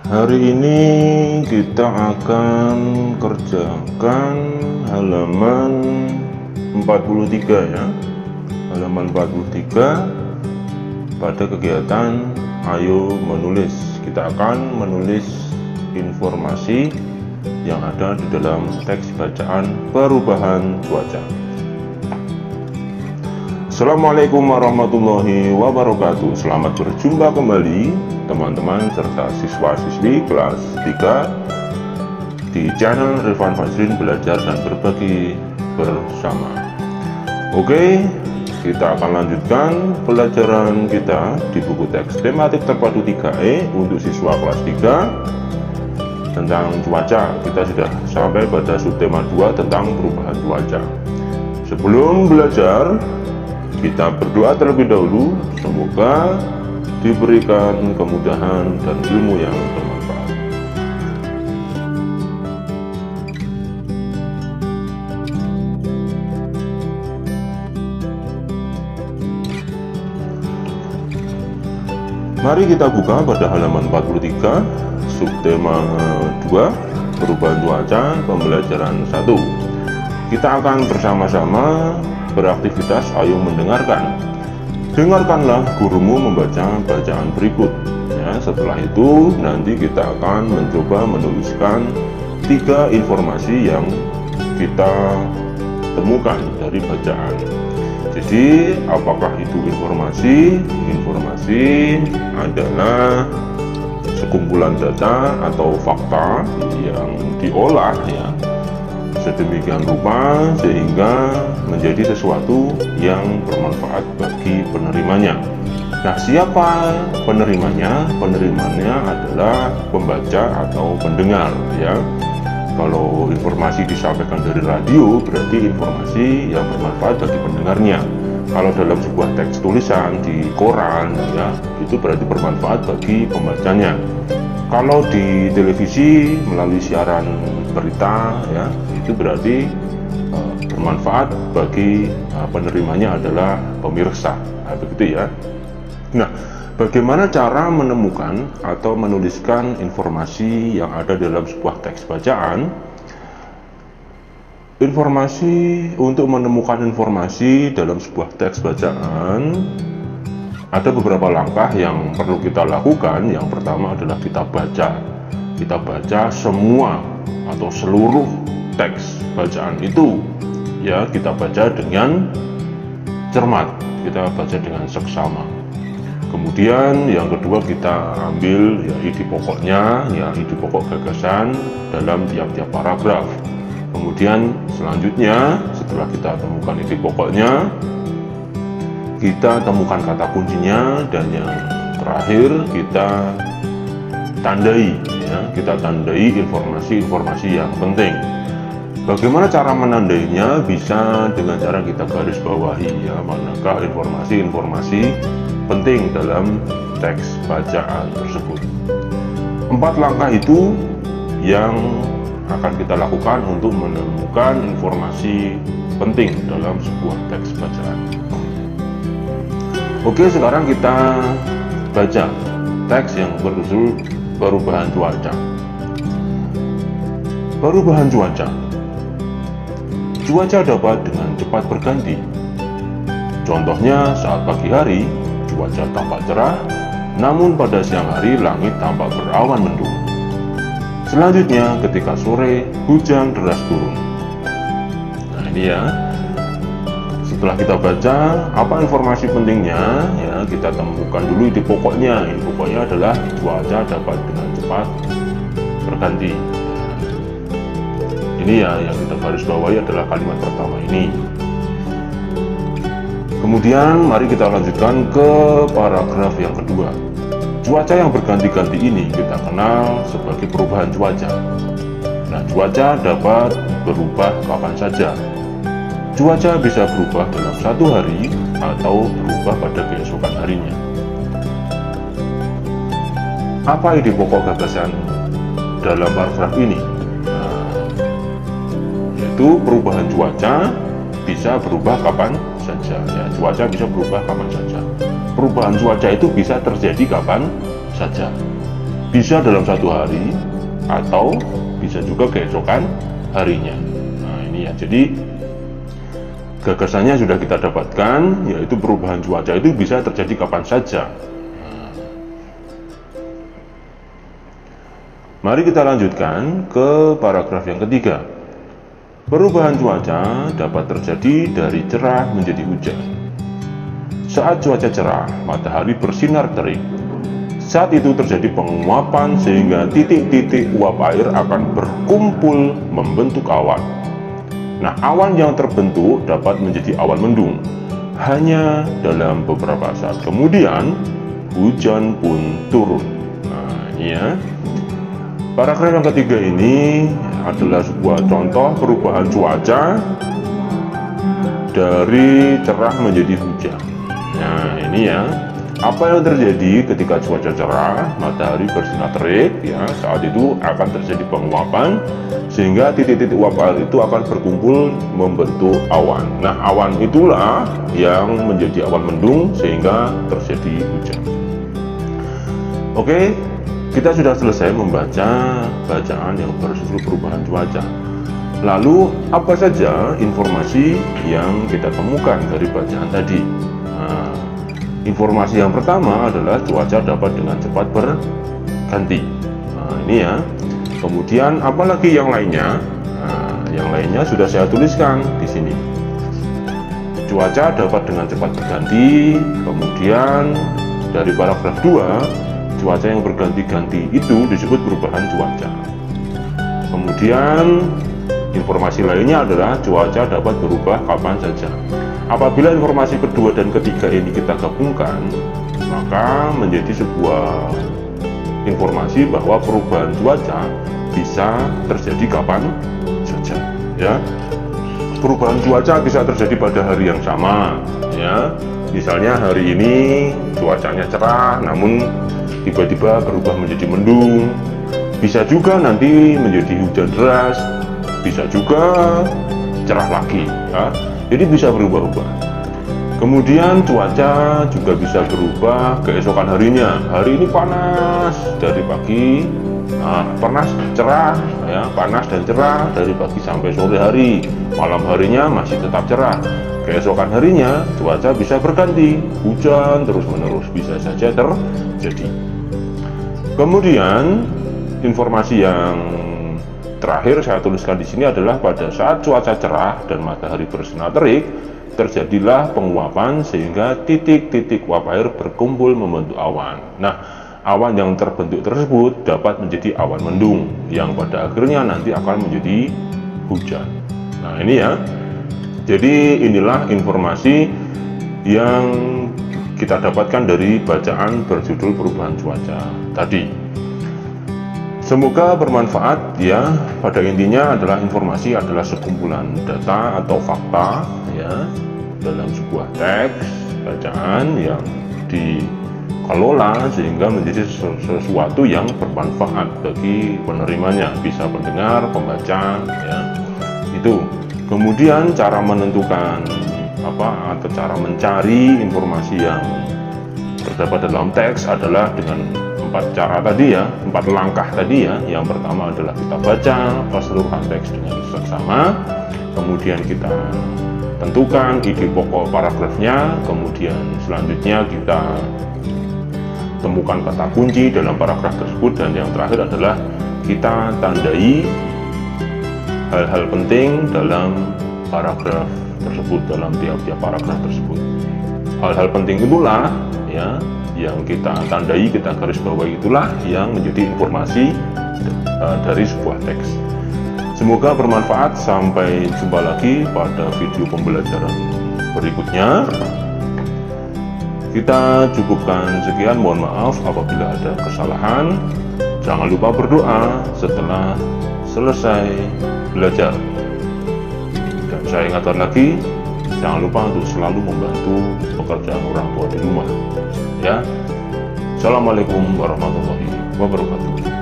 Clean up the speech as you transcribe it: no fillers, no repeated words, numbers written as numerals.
Hari ini kita akan kerjakan halaman 43 ya. Halaman 43 pada kegiatan Ayo Menulis. Kita akan menulis informasi yang ada di dalam teks bacaan perubahan cuaca. Assalamualaikum warahmatullahi wabarakatuh. Selamat berjumpa kembali teman-teman serta siswa-siswi kelas 3 di channel Rifan Fajrin Belajar dan Berbagi Bersama. Oke, kita akan lanjutkan pelajaran kita di buku teks tematik terpadu 3E untuk siswa kelas 3 tentang cuaca. Kita sudah sampai pada subtema 2 tentang perubahan cuaca. Sebelum belajar, kita berdoa terlebih dahulu, semoga diberikan kemudahan dan ilmu yang bermanfaat. Mari kita buka pada halaman 43, subtema 2, perubahan cuaca, pembelajaran 1. Kita akan bersama-sama beraktivitas Ayo Mendengarkan. Dengarkanlah gurumu membaca bacaan berikut ya. Setelah itu nanti kita akan mencoba menuliskan 3 informasi yang kita temukan dari bacaan. Jadi apakah itu informasi? Informasi adalah sekumpulan data atau fakta yang diolah ya sedemikian rupa sehingga menjadi sesuatu yang bermanfaat bagi penerimanya. Nah, siapa penerimanya? Penerimanya adalah pembaca atau pendengar ya. Kalau informasi disampaikan dari radio berarti informasi yang bermanfaat bagi pendengarnya. Kalau dalam sebuah teks tulisan di koran ya, itu berarti bermanfaat bagi pembacanya. Kalau di televisi melalui siaran berita ya, itu berarti bermanfaat bagi penerimanya adalah pemirsa. Nah, begitu ya. Nah, bagaimana cara menemukan atau menuliskan informasi yang ada dalam sebuah teks bacaan? Untuk menemukan informasi dalam sebuah teks bacaan ada beberapa langkah yang perlu kita lakukan. Yang pertama adalah kita baca semua atau seluruh teks bacaan itu ya, kita baca dengan cermat, kita baca dengan seksama. Kemudian yang kedua kita ambil ya ide pokoknya, ya ide pokok gagasan dalam tiap-tiap paragraf. Kemudian selanjutnya setelah kita temukan ide pokoknya, kita temukan kata kuncinya, dan yang terakhir kita tandai ya, kita tandai informasi-informasi yang penting. Bagaimana cara menandainya? Bisa dengan cara kita garis bawahi ya, manakah informasi-informasi penting dalam teks bacaan tersebut. 4 langkah itu yang akan kita lakukan untuk menemukan informasi penting dalam sebuah teks bacaan. Oke, sekarang kita baca teks yang berjudul perubahan cuaca. Perubahan cuaca. Cuaca dapat dengan cepat berganti. Contohnya saat pagi hari cuaca tampak cerah, namun pada siang hari langit tampak berawan mendung. Selanjutnya ketika sore hujan deras turun. Nah, ini ya. Setelah kita baca apa informasi pentingnya ya, kita temukan dulu ide pokoknya. Ide pokoknya adalah cuaca dapat dengan cepat berganti. Ini ya yang kita garis bawahi adalah kalimat pertama ini. Kemudian mari kita lanjutkan ke paragraf yang kedua. Cuaca yang berganti-ganti ini kita kenal sebagai perubahan cuaca. Nah, cuaca dapat berubah kapan saja. Cuaca bisa berubah dalam 1 hari atau berubah pada keesokan harinya. Apa ide pokok gagasan dalam paragraf ini? Nah, yaitu perubahan cuaca bisa berubah kapan saja ya, cuaca bisa berubah kapan saja. Perubahan cuaca itu bisa terjadi kapan saja. bisa dalam satu hari atau bisa juga keesokan harinya. Nah ini ya, jadi gagasannya sudah kita dapatkan, yaitu perubahan cuaca itu bisa terjadi kapan saja. Mari kita lanjutkan ke paragraf yang ketiga. Perubahan cuaca dapat terjadi dari cerah menjadi hujan. Saat cuaca cerah, matahari bersinar terik. Saat itu terjadi penguapan sehingga titik-titik uap air akan berkumpul membentuk awan. Nah, awan yang terbentuk dapat menjadi awan mendung. Hanya dalam beberapa saat kemudian, hujan pun turun. Nah, ini ya. Paragraf yang ketiga ini adalah sebuah contoh perubahan cuaca dari cerah menjadi hujan. Nah, ini ya. Apa yang terjadi ketika cuaca cerah, matahari bersinar terik, ya, saat itu akan terjadi penguapan sehingga titik-titik uap air itu akan berkumpul membentuk awan. Nah, awan itulah yang menjadi awan mendung sehingga terjadi hujan. Oke, kita sudah selesai membaca bacaan yang berjudul perubahan cuaca. Lalu, apa saja informasi yang kita temukan dari bacaan tadi? Nah, informasi yang pertama adalah cuaca dapat dengan cepat berganti. Nah, ini ya. Kemudian apalagi yang lainnya? Nah, yang lainnya sudah saya tuliskan di sini. Cuaca dapat dengan cepat berganti. Kemudian dari paragraf 2, cuaca yang berganti-ganti itu disebut perubahan cuaca. Kemudian informasi lainnya adalah cuaca dapat berubah kapan saja. Apabila informasi kedua dan ketiga ini kita gabungkan, maka menjadi sebuah informasi bahwa perubahan cuaca bisa terjadi kapan saja, ya. Perubahan cuaca bisa terjadi pada hari yang sama, ya. Misalnya hari ini cuacanya cerah, namun tiba-tiba berubah menjadi mendung. Bisa juga nanti menjadi hujan deras, bisa juga cerah lagi, ya. Jadi bisa berubah-ubah. Kemudian cuaca juga bisa berubah keesokan harinya. Hari ini panas dari pagi, panas cerah, ya, panas dan cerah dari pagi sampai sore hari. Malam harinya masih tetap cerah. Keesokan harinya cuaca bisa berganti, hujan terus-menerus bisa saja terjadi. Kemudian informasi yang terakhir saya tuliskan di sini adalah pada saat cuaca cerah dan matahari bersinar terik, terjadilah penguapan sehingga titik-titik uap air berkumpul membentuk awan. Nah, awan yang terbentuk tersebut dapat menjadi awan mendung yang pada akhirnya nanti akan menjadi hujan. Nah, ini ya. Jadi inilah informasi yang kita dapatkan dari bacaan berjudul perubahan cuaca tadi. Semoga bermanfaat ya. Pada intinya adalah informasi adalah sekumpulan data atau fakta ya dalam sebuah teks bacaan yang dikelola sehingga menjadi sesuatu yang bermanfaat bagi penerimanya, bisa pendengar, pembaca ya. Itu. Kemudian cara menentukan atau cara mencari informasi yang terdapat dalam teks adalah dengan 4 cara tadi ya, 4 langkah tadi ya. Yang pertama adalah kita baca keseluruhan teks dengan seksama, kemudian kita tentukan ide pokok paragrafnya, kemudian selanjutnya kita temukan kata kunci dalam paragraf tersebut, dan yang terakhir adalah kita tandai hal-hal penting dalam paragraf tersebut, dalam tiap-tiap paragraf tersebut. Hal-hal penting itulah ya yang kita tandai, kita garis bawahi, itulah yang menjadi informasi dari sebuah teks. Semoga bermanfaat. Sampai jumpa lagi pada video pembelajaran berikutnya. Kita cukupkan sekian, mohon maaf apabila ada kesalahan. Jangan lupa berdoa setelah selesai belajar. Dan saya ingatkan lagi, jangan lupa untuk selalu membantu pekerjaan orang tua di rumah ya. Assalamualaikum warahmatullahi wabarakatuh.